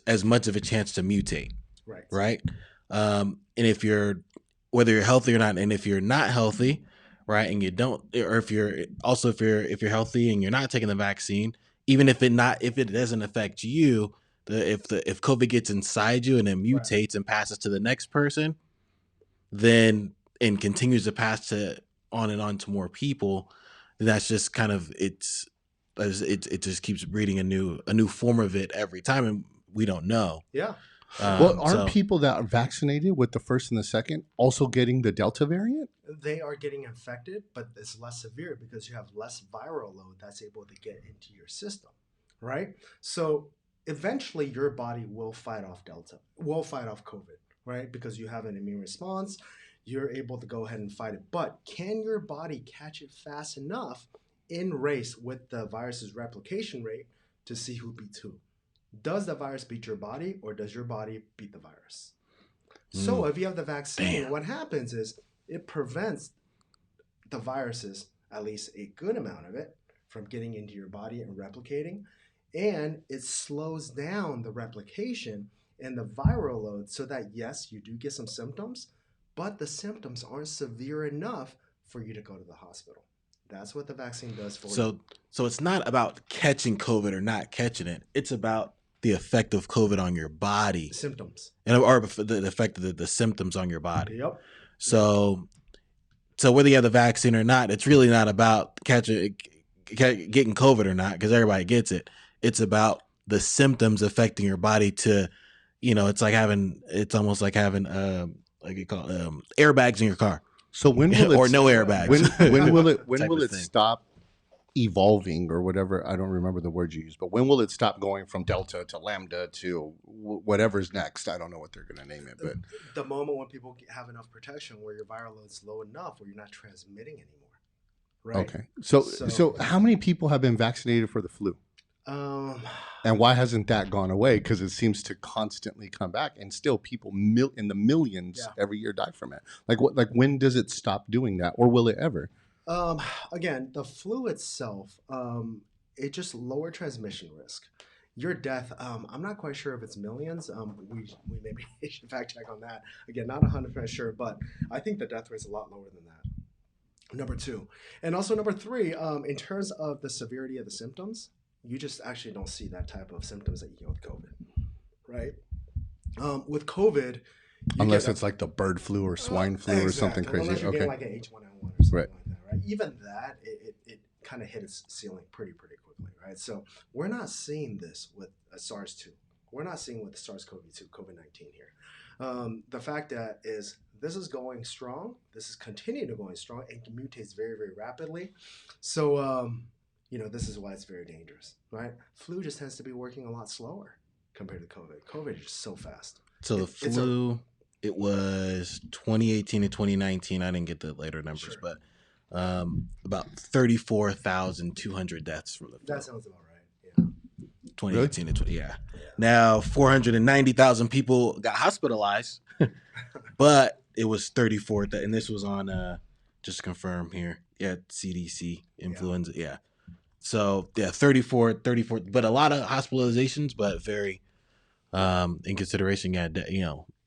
A: as much of a chance to mutate. Right. And whether you're healthy or not, and if you're not healthy, right, and you don't, or if you're healthy and you're not taking the vaccine, even if it doesn't affect you, if COVID gets inside you and then mutates and passes to the next person, then and continues to pass on and on to more people, then that's just kind of it just keeps breeding a new form of it every time, and we don't know.
C: Yeah.
B: Aren't people that are vaccinated with the first and the second also getting the Delta variant?
C: They are getting infected, but it's less severe because you have less viral load that's able to get into your system, right? So eventually your body will fight off COVID, right? Because you have an immune response, you're able to go ahead and fight it. But can your body catch it fast enough in race with the virus's replication rate to see who beats who? Does the virus beat your body or does your body beat the virus? So if you have the vaccine,
A: Damn.
C: what happens is it prevents the viruses, at least a good amount of it, from getting into your body and replicating. And it slows down the replication and the viral load so that, yes, you do get some symptoms, but the symptoms aren't severe enough for you to go to the hospital. That's what the vaccine does for you.
A: So it's not about catching COVID or not catching it. It's about the effect of COVID on your body.
C: Symptoms.
A: Or the effect of the symptoms on your body.
C: Yep.
A: So whether you have the vaccine or not, it's really not about getting COVID or not, because everybody gets it. It's about the symptoms affecting your body to, it's almost like having like you call airbags in your car.
B: So when will it
A: or no airbags?
B: When will it stop evolving or whatever? I don't remember the word you used, but when will it stop going from Delta to Lambda to whatever's next? I don't know what they're going to name it, but
C: the moment when people have enough protection where your viral load's low enough where you're not transmitting anymore. Right.
B: Okay. So how many people have been vaccinated for the flu? And why hasn't that gone away? Because it seems to constantly come back, and still people in the millions every year die from it. Like when does it stop doing that, or will it ever?
C: Again, the flu itself, it just lower transmission risk. Your death, I'm not quite sure if it's millions. We maybe should fact check on that. Again, not 100% sure, but I think the death rate's a lot lower than that. Number two. And also number three, in terms of the severity of the symptoms, you just actually don't see that type of symptoms that you get with COVID, right? With COVID,
B: unless it's like the bird flu or swine flu or something crazy.
C: Unless you're getting like an H1N1 or something like that, right? Even that, it kind of hit its ceiling pretty quickly, right? So we're not seeing this with SARS-2. We're not seeing with SARS-CoV-2, COVID-19 here. The fact that is this is going strong. This is continuing to going strong and mutates very, very rapidly. So, this is why it's very dangerous, right? Flu just tends to be working a lot slower compared to COVID. COVID is just so fast.
A: So the flu, it was 2018 and 2019. I didn't get the later numbers, but about 34,200 deaths from the flu.
C: That sounds about right. Yeah.
A: 2018 and 20. Yeah. Now 490,000 people got hospitalized, but it was 34. And this was on just to confirm here. Yeah, CDC influenza. Yeah. So 34, but a lot of hospitalizations, but very in consideration,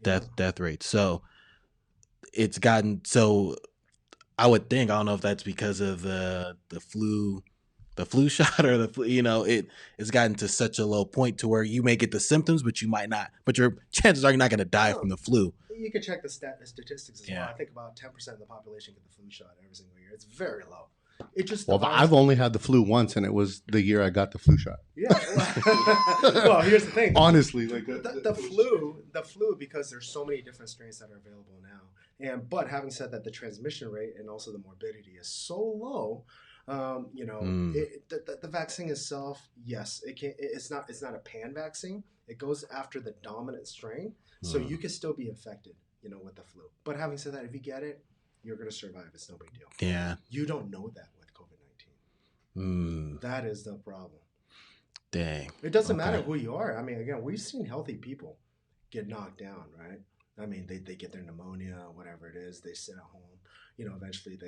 A: death rates. So it's gotten so. I would think, I don't know if that's because of the flu shot or the flu. It's gotten to such a low point to where you may get the symptoms, but you might not. But your chances are you're not going to die from the flu.
C: You can check the statistics as well. I think about 10% of the population get the flu shot every single year. It's very low. It just
B: I've only had the flu once, and it was the year I got the flu shot.
C: Yeah. Well, here's the thing.
B: Honestly, like
C: the flu, because there's so many different strains that are available now, but having said that, the transmission rate and also the morbidity is so low. The vaccine itself, yes, it's not a pan vaccine. It goes after the dominant strain, so you can still be infected, with the flu. But having said that, if you get it, you're going to survive. It's no big deal.
A: Yeah.
C: You don't know that with COVID-19. That is the problem. Dang. It doesn't matter who you are. I mean, again, we've seen healthy people get knocked down, right? I mean, they get their pneumonia, whatever it is. They sit at home. Eventually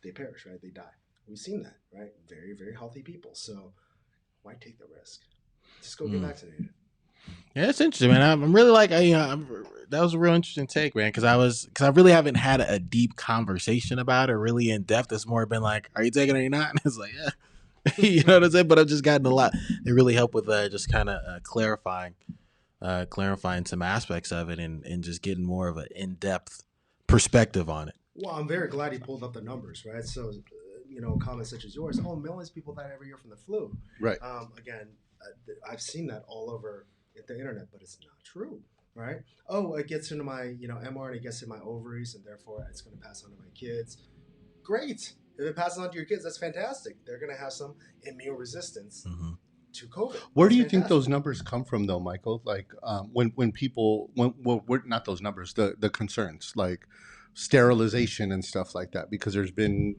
C: they perish, right? They die. We've seen that, right? Very, very healthy people. So why take the risk? Just go get vaccinated.
A: Yeah, it's interesting, man. I'm really like, that was a real interesting take, man. Because I really haven't had a deep conversation about it, really in depth. It's more been like, are you taking it or you're not? And it's like, yeah, you know what I'm saying. But I've just gotten a lot. It really helped with just kind of clarifying some aspects of it and just getting more of an in-depth perspective on it.
C: Well, I'm very glad you pulled up the numbers, right? So, comments such as yours, millions of people die every year from the flu.
B: Right.
C: Again, I've seen that all over the internet, but it's not true, right? Oh, it gets into my, mRNA, it gets in my ovaries, and therefore it's going to pass on to my kids. Great. If it passes on to your kids, that's fantastic. They're going to have some immune resistance to COVID.
B: Where do you think those numbers come from, though, Michael? Like when people, not those numbers, the concerns, like sterilization and stuff like that, because there's been,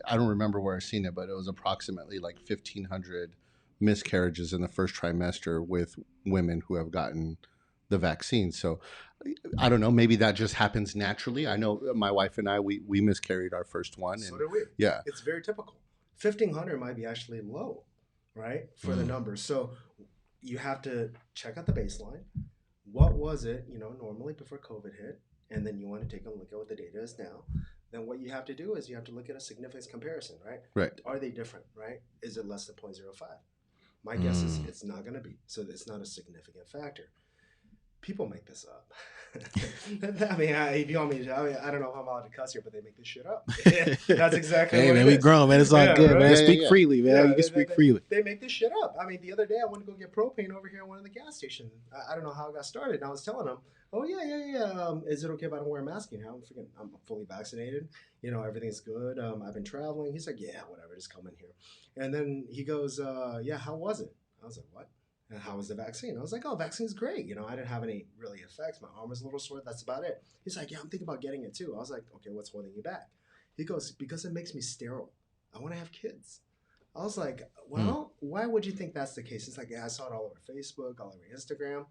B: I don't remember where I've seen it, but it was approximately like 1,500 miscarriages in the first trimester with women who have gotten the vaccine. So I don't know, maybe that just happens naturally. I know my wife and I, we miscarried our first one.
C: So
B: And
C: did we.
B: yeah.
C: It's very typical. 1,500 might be actually low, right, for the numbers. So you have to check out the baseline. What was it, normally before COVID hit? And then you want to take a look at what the data is now. Then what you have to do is you have to look at a significance comparison, right?
B: Right.
C: Are they different, right? Is it less than 0.05? My guess is it's not going to be. So it's not a significant factor. People make this up. I mean, if you want me to, I don't know how I'm allowed to cuss here, but they make this shit up. That's exactly
A: hey,
C: what
A: man,
C: it
A: we
C: is.
A: grown, man. It's all good,
C: right?
A: man. Speak freely, man. You can speak freely.
C: They make this shit up. I mean, the other day I went to go get propane over here at one of the gas stations. I don't know how it got started. And I was telling them, oh, yeah. Is it okay if I don't wear a mask anyhow? I'm fully vaccinated. Everything's good. I've been traveling. He's like, yeah, whatever. Just come in here. And then he goes, yeah, how was it? I was like, what? And how was the vaccine? I was like, oh, vaccine's great. I didn't have any really effects. My arm was a little sore. That's about it. He's like, yeah, I'm thinking about getting it too. I was like, okay, what's holding you back? He goes, because it makes me sterile. I want to have kids. I was like, well, why would you think that's the case? It's like, yeah, I saw it all over Facebook, all over Instagram.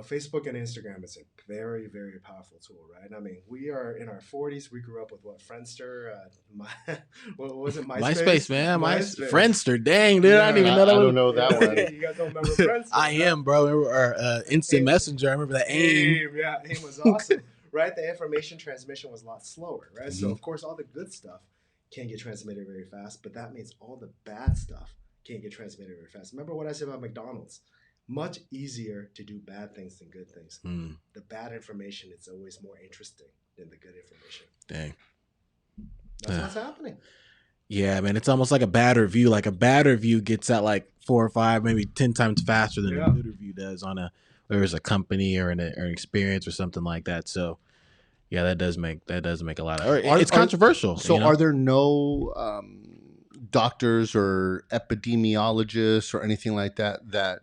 C: Facebook and Instagram is a very, very powerful tool, right? I mean, we are in our 40s. We grew up with what? Friendster? What was it?
A: MySpace, man. MySpace. Friendster. Dang, dude. I didn't even know that.
B: I don't know that one.
C: You guys don't remember Friendster?
A: I am, bro. Remember Instant Messenger. I remember that AIM.
C: Yeah, AIM was awesome, right? The information transmission was a lot slower, right? So, of course, all the good stuff can't get transmitted very fast, but that means all the bad stuff can't get transmitted very fast. Remember what I said about McDonald's? Much easier to do bad things than good things. The bad information is always more interesting than the good information.
A: Dang.
C: That's what's happening.
A: Yeah, man. It's almost like a bad review. Like a bad review gets out like 4 or 5, maybe 10 times faster than a good review does on whether it's a company or an experience or something like that. So yeah, that does make a lot of. It's controversial.
B: So are there no doctors or epidemiologists or anything like that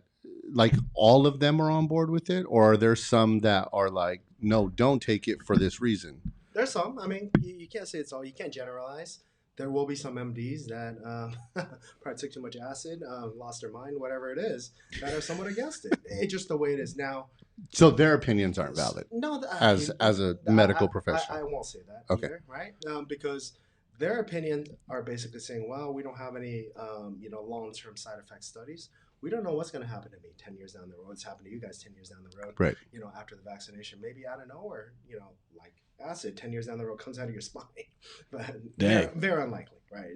B: like all of them are on board with it, or are there some that are like, no, don't take it for this reason?
C: There's some. I mean, you can't say it's all. You can't generalize. There will be some MDs that probably took too much acid, lost their mind, whatever it is, that are somewhat against it. It's just the way it is now.
B: So their opinions aren't valid.
C: No,
B: as a medical professional,
C: I won't say that.
B: Okay,
C: either, right? Because their opinions are basically saying, well, we don't have any, long-term side effect studies. We don't know what's going to happen to me 10 years down the road. What's happened to you guys 10 years down the road?
B: Right.
C: After the vaccination, maybe out of nowhere, like acid 10 years down the road comes out of your spine. But very unlikely, right?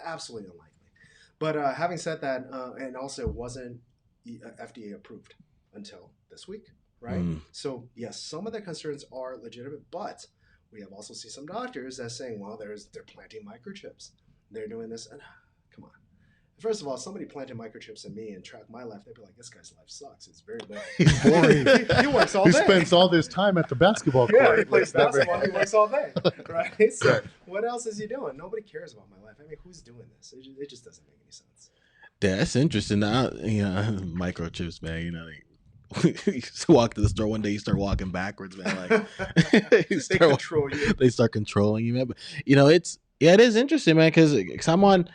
C: Absolutely unlikely. But having said that, and also it wasn't FDA approved until this week, right? So yes, some of the concerns are legitimate, but we have also seen some doctors that are saying, well, they're planting microchips. They're doing this, and come on. First of all, somebody planted microchips in me and tracked my life. They'd be like, this guy's life sucks. It's very boring.
B: He's boring.
C: He works all day.
B: He spends all this time at the basketball court.
C: Yeah, he plays basketball. He works all day. Right? So what else is he doing? Nobody cares about my life. I mean, who's doing this? It just doesn't make any sense.
A: Yeah, that's interesting. Microchips, man. You walk to the store one day, you start walking backwards, man. Like
C: they control you.
A: They start controlling you, man. But it is interesting, man, because I was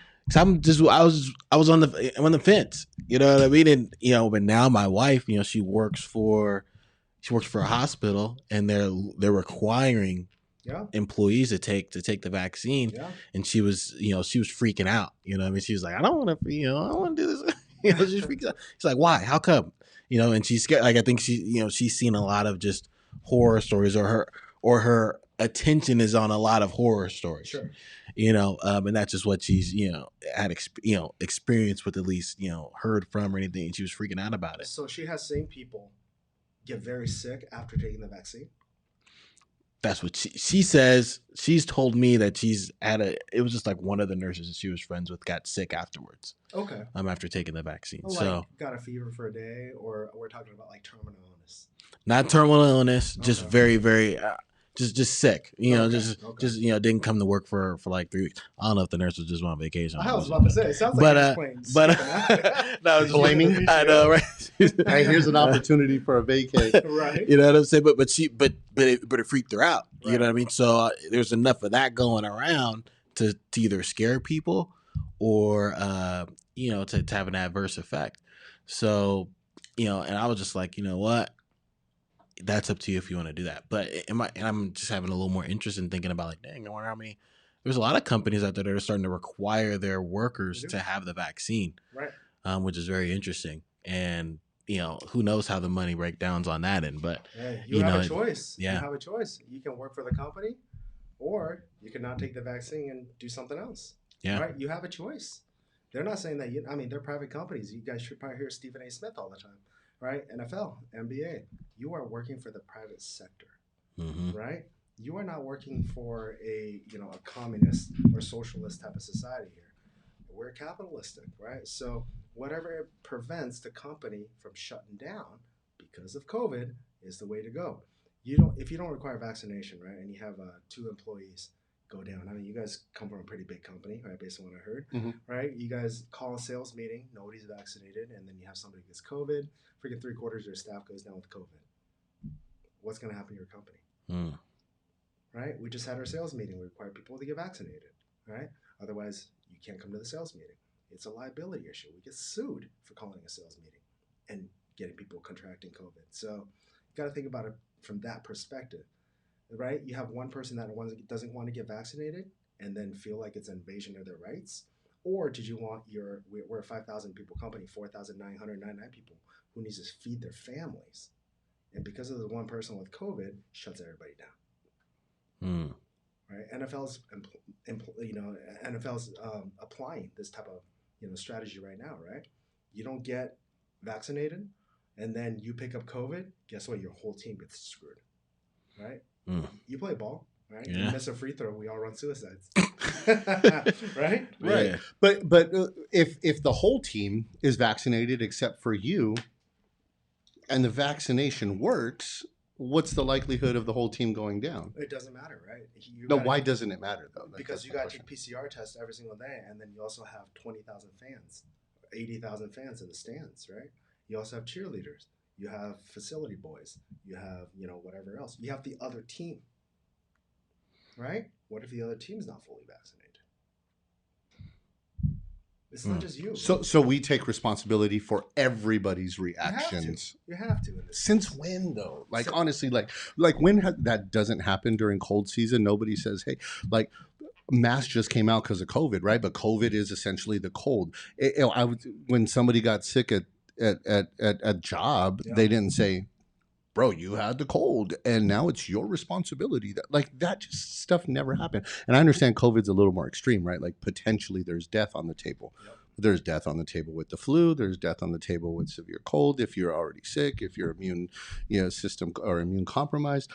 A: on the fence, you know what I mean? And but now my wife, she works for a hospital, and they're requiring employees to take the vaccine, and she was freaking out, you know what I mean? She was like, I don't want to do this. She's freaking out. She's like, why? How come? And she's scared. Like, I think she's seen a lot of just horror stories, or her attention is on a lot of horror stories.
C: Sure.
A: And that's just what she's, had experience with, at least, heard from or anything. And she was freaking out about it.
C: So she has seen people get very sick after taking the vaccine.
A: That's what she says. She's told me that it was just like one of the nurses that she was friends with got sick afterwards.
C: Okay.
A: After taking the vaccine.
C: Well,
A: so
C: got a fever for a day, or we're talking about like terminal illness.
A: Not terminal illness, just very, very just sick, just didn't come to work for like 3 weeks. I don't know if the nurse was just on vacation.
C: I was about to say, it sounds like
B: no, blaming.
A: I know, right?
B: Hey, here's an opportunity for a vacay,
C: right?
A: You know what I'm saying? But it freaked her out. Right. You know what I mean? So there's enough of that going around to either scare people or to have an adverse effect. So and I was just like, you know what? That's up to you if you want to do that. But and I'm just having a little more interest in thinking about like, dang, I wonder how many. There's a lot of companies out there that are starting to require their workers to have the vaccine,
C: Right.
A: Which is very interesting. And who knows how the money breakdowns on that end, but
C: you have a choice.
A: Yeah,
C: you have a choice. You can work for the company, or you can not take the vaccine and do something else.
A: Yeah,
C: right. You have a choice. They're not saying that. They're private companies. You guys should probably hear Stephen A. Smith all the time, right? NFL, NBA. You are working for the private sector, right? You are not working for a communist or socialist type of society here. We're capitalistic, right? So whatever prevents the company from shutting down because of COVID is the way to go. If you don't require vaccination, right, and you have 2 employees go down. You guys come from a pretty big company, right? Based on what I heard, right? You guys call a sales meeting, nobody's vaccinated, and then you have somebody who gets COVID. Freaking 3/4 of your staff goes down with COVID. What's going to happen to your company? Right? We just had our sales meeting. We require people to get vaccinated, right? Otherwise, you can't come to the sales meeting. It's a liability issue. We get sued for calling a sales meeting and getting people contracting COVID. So you got to think about it from that perspective, right? You have one person that doesn't want to get vaccinated and then feel like it's an invasion of their rights. Or did you want we're a 5,000 people company, 4,999 people who needs to feed their families. And because of the one person with COVID, shuts everybody down. Right? NFL's applying this type of strategy right now, right? You don't get vaccinated, and then you pick up COVID. Guess what? Your whole team gets screwed, right? You play ball, right?
A: Yeah.
C: You miss a free throw, we all run suicides, right?
B: Right.
A: Yeah.
B: But if the whole team is vaccinated except for you, and the vaccination works, what's the likelihood of the whole team going down?
C: It doesn't matter, right?
B: Why doesn't it matter though?
C: Because you got to take PCR tests every single day, and then you also have 20,000 fans, 80,000 fans in the stands, right? You also have cheerleaders. You have facility boys. You have whatever else. You have the other team, right? What if the other team's not fully vaccinated? It's not just you.
B: So we take responsibility for everybody's reactions.
C: You have to.
B: Since when though? Like honestly, like when that doesn't happen during cold season, nobody says, hey, like masks just came out because of COVID, right? But COVID is essentially the cold. When somebody got sick at a job, they didn't say, bro, you had the cold and now it's your responsibility. That just stuff never happened. And I understand COVID's a little more extreme, right? Like potentially there's death on the table. Yep. There's death on the table with the flu. There's death on the table with severe cold. If you're already sick, if your immune system or immune compromised.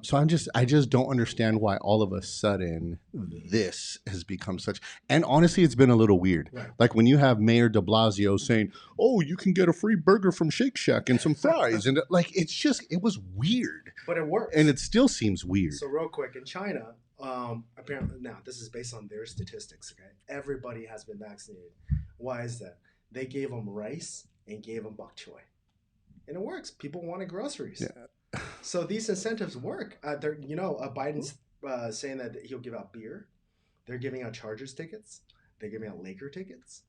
B: So I just don't understand why all of a sudden this has become such. And honestly, it's been a little weird. Right. Like when you have Mayor de Blasio saying, "Oh, you can get a free burger from Shake Shack and some fries," and like it was weird.
C: But it works,
B: and it still seems weird.
C: So real quick, in China, apparently now this is based on their statistics. Okay, everybody has been vaccinated. Why is that? They gave them rice and gave them bok choy, and it works. People wanted groceries. Yeah. So these incentives work. Biden's saying that he'll give out beer. They're giving out Chargers tickets. They're giving out Laker tickets.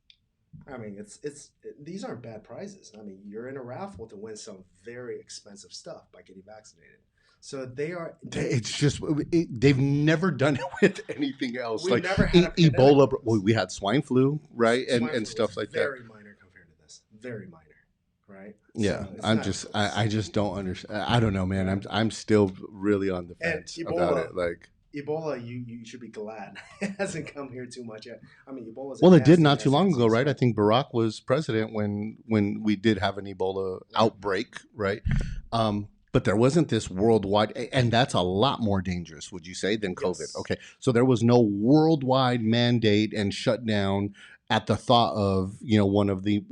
C: These aren't bad prizes. You're in a raffle to win some very expensive stuff by getting vaccinated. So they are.
B: It's just they've never done it with anything else.
C: We never had a
B: Ebola. We had swine flu, right, and stuff like that.
C: Very minor compared to this. Very minor, right?
B: Yeah, so I just don't understand. I don't know, man. I'm still really on the fence about it. Like
C: Ebola, you should be glad it hasn't come here too much yet. Ebola's
B: it did not too long ago, right? I think Barack was president when we did have an Ebola outbreak, right? But there wasn't this worldwide, and that's a lot more dangerous, would you say, than COVID? Yes. Okay, so there was no worldwide mandate and shutdown at the thought of one of the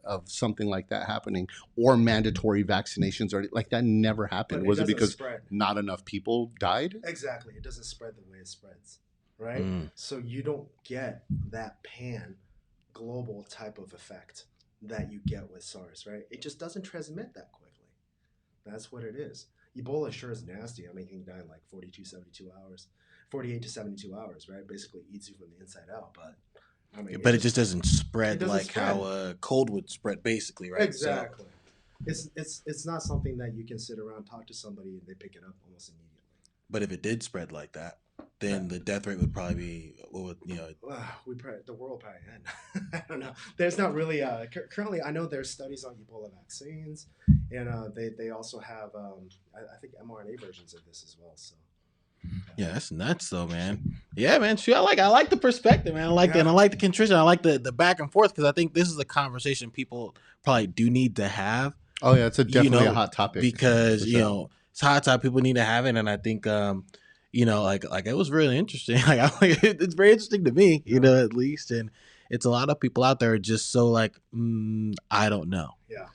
B: of something like that happening, or mandatory vaccinations, or like that never happened. Was it because not enough people died?
C: Exactly, it doesn't spread the way it spreads, right? So you don't get that pan global type of effect that you get with SARS, right? It just doesn't transmit that quickly. That's what it is. Ebola sure is nasty. You can die in like 48 to 72 hours, right? Basically eats you from the inside out. But
A: it just doesn't spread how a cold would spread, basically, right?
C: Exactly. it's not something that you can sit around, talk to somebody, and they pick it up almost immediately.
A: But if it did spread like that, then the death rate would probably be what would
C: The world probably end. I don't know. There's not really currently. I know there's studies on Ebola vaccines, and they also have I think mRNA versions of this as well. So
A: Yeah, that's nuts though, man. Yeah, man. Shoot, I like the perspective, man. I like that, and I like the contrition. I like the back and forth because I think this is a conversation people probably do need to have.
B: Oh yeah, it's definitely a hot topic
A: because it's a hot topic. People need to have it, and I think like it was really interesting. It's very interesting to me, at least, and it's a lot of people out there are just so like I don't know.
C: Yeah.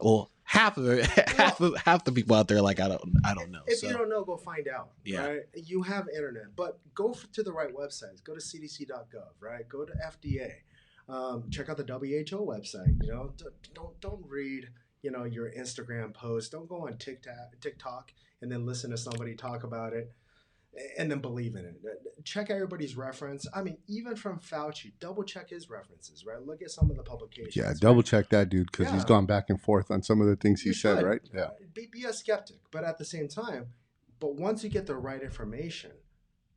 A: Well, half the people out there like I don't know.
C: If you don't know, go find out.
A: Yeah.
C: Right? You have internet, but go to the right websites. Go to cdc.gov. Right. Go to FDA. Check out the WHO website. Don't read your Instagram post. Don't go on TikTok and then listen to somebody talk about it and then believe in it. Check everybody's reference. I mean, even from Fauci, double check his references, right? Look at some of the publications.
B: Yeah, double check that dude because he's gone back and forth on some of the things he said, right? Yeah.
C: Be a skeptic, but at the same time, once you get the right information,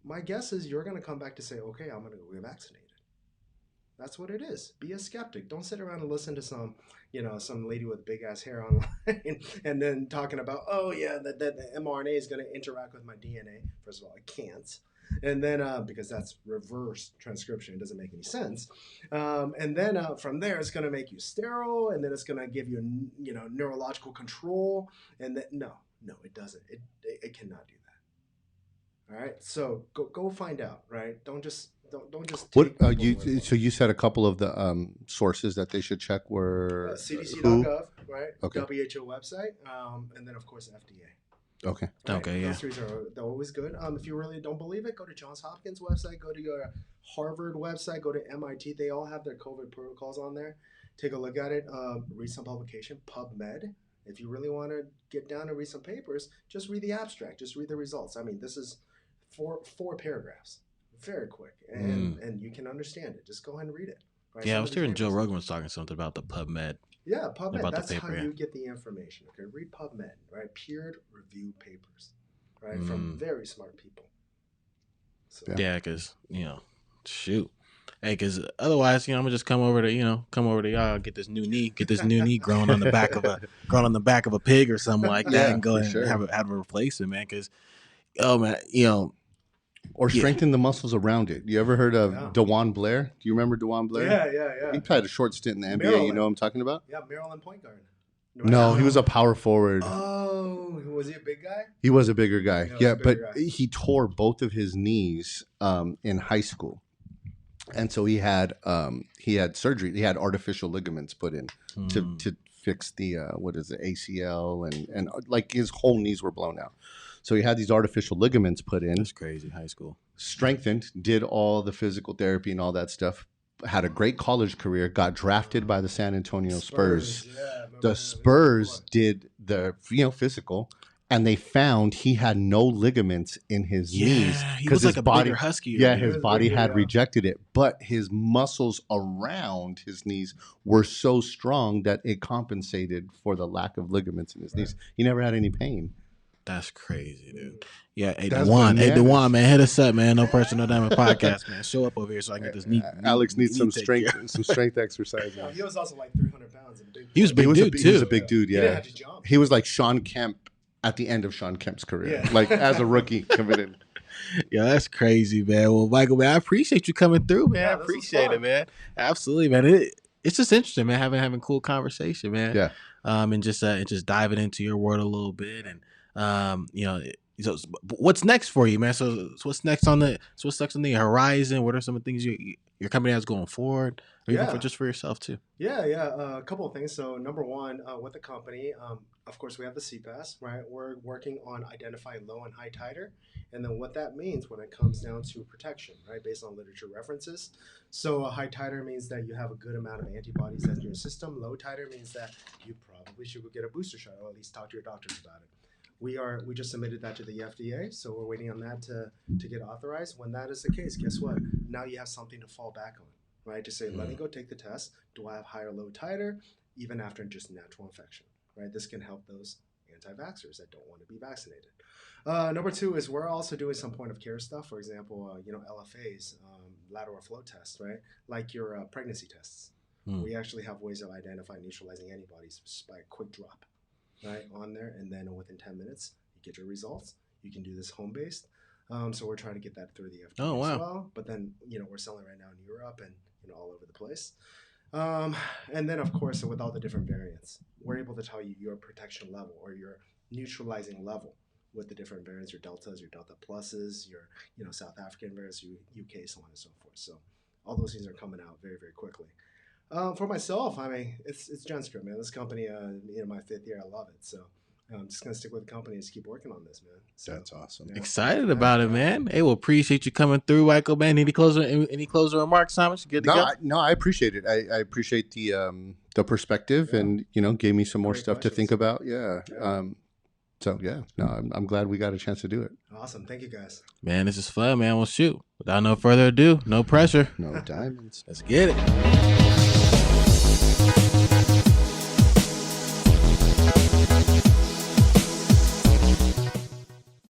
C: my guess is you're going to come back to say, okay, I'm going to go get vaccinated. That's what it is. Be a skeptic. Don't sit around and listen to some lady with big ass hair online and then talking about, oh yeah, that the mRNA is going to interact with my DNA. First of all, it can't. And then because that's reverse transcription, it doesn't make any sense. And then from there, it's going to make you sterile, and then it's going to give you neurological control. And then no, it doesn't. It cannot do that. All right. So go find out. Right. Don't just.
B: What so you said a couple of the sources that they should check were
C: CDC.gov, right? Okay. WHO website, and then of course FDA.
B: Okay.
C: Right?
A: Okay. Yeah.
C: Those three they're always good. If you really don't believe it, go to Johns Hopkins website, go to your Harvard website, go to MIT. They all have their COVID protocols on there. Take a look at it. Read some publication, PubMed. If you really want to get down and read some papers, just read the abstract. Just read the results. I mean, this is four paragraphs. Very quick, and you can understand it. Just go ahead and read it. Right?
A: Yeah, I was hearing Joe Rogan was talking something about the PubMed.
C: Yeah, PubMed. About that's the paper, how you get the information. Okay, read PubMed, right? Peer reviewed papers, right, from very smart people.
A: So. Yeah, because shoot, hey, because otherwise, I'm gonna just come over to y'all, get this new knee growing on the back of a pig or something like that, and go and have a replacement, man. Because
B: or strengthen the muscles around it. You ever heard of DeJuan Blair? Do you remember DeJuan Blair?
C: Yeah.
B: He played a short stint in the NBA. Maryland. You know what I'm talking about?
C: Yeah, Maryland point guard.
B: No, he was a power forward.
C: Oh, was he a big guy?
B: He was a bigger guy. Yeah, but he tore both of his knees in high school. And so he had surgery. He had artificial ligaments put in to fix the ACL and like his whole knees were blown out. So he had these artificial ligaments put in.
A: That's crazy. High school.
B: Strengthened, did all the physical therapy and all that stuff. Had a great college career. Got drafted by the San Antonio Spurs.
C: Yeah,
B: the Spurs did the physical, and they found he had no ligaments in his knees
A: because his body, bigger husky.
B: Yeah, his body had rejected it, but his muscles around his knees were so strong that it compensated for the lack of ligaments in his knees. He never had any pain.
A: That's crazy, dude. Yeah, DeJuan, man, hit us up, man. No Personal Diamond Podcast, man. Show up over here so I can get this knee.
B: Alex needs some strength exercise.
C: No, he was also like 300 pounds.
A: He was a big dude, too.
B: He was a big dude, yeah.
C: He didn't have to jump.
B: He was like Sean Kemp at the end of Sean Kemp's career, like as a rookie coming in.
A: Yeah, that's crazy, man. Well, Michael, man, I appreciate you coming through, man. I appreciate it, man. Absolutely, man. It's just interesting, man, having cool conversation, man.
B: Yeah.
A: And just diving into your world a little bit, and so what's next for you, man? So what's next on the horizon? What are some of the things your company has going forward, or even just for yourself too?
C: Yeah. A couple of things. So number one, with the company, of course, we have the CPAS, right? We're working on identifying low and high titer, and then what that means when it comes down to protection, right? Based on literature references. So a high titer means that you have a good amount of antibodies in your system. Low titer means that you probably should go get a booster shot, or at least talk to your doctors about it. We just submitted that to the FDA, so we're waiting on that to get authorized. When that is the case, guess what? Now you have something to fall back on, right? To say, let me go take the test. Do I have high or low titer, even after just natural infection, right? This can help those anti-vaxxers that don't want to be vaccinated. Number 2 is we're also doing some point of care stuff. For example, LFAs, lateral flow tests, right? Like your pregnancy tests. We actually have ways of identifying neutralizing antibodies just by a quick drop, right, on there. And then within 10 minutes, you get your results. You can do this home-based. So we're trying to get that through the FDA as well. But then, we're selling right now in Europe and, all over the place. And then, of course, with all the different variants, we're able to tell you your protection level or your neutralizing level with the different variants, your deltas, your delta pluses, your South African variants, UK, so on and so forth. So all those things are coming out very, very quickly. For myself, I mean, it's GenScript, man. This company, my 5th year, I love it. So I'm just gonna stick with the company and just keep working on this, man. So,
B: that's awesome.
A: Excited about it, man. Hey, we'll appreciate you coming through, Michael, man. Any closing remarks, Thomas? Good to go?
B: No, I appreciate it. I appreciate the perspective and, gave me some more stuff to think about. Yeah. I'm glad we got a chance to do it.
C: Awesome. Thank you, guys.
A: Man, this is fun, man. Well, shoot. Without no further ado, no pressure.
B: No diamonds.
A: Let's get it.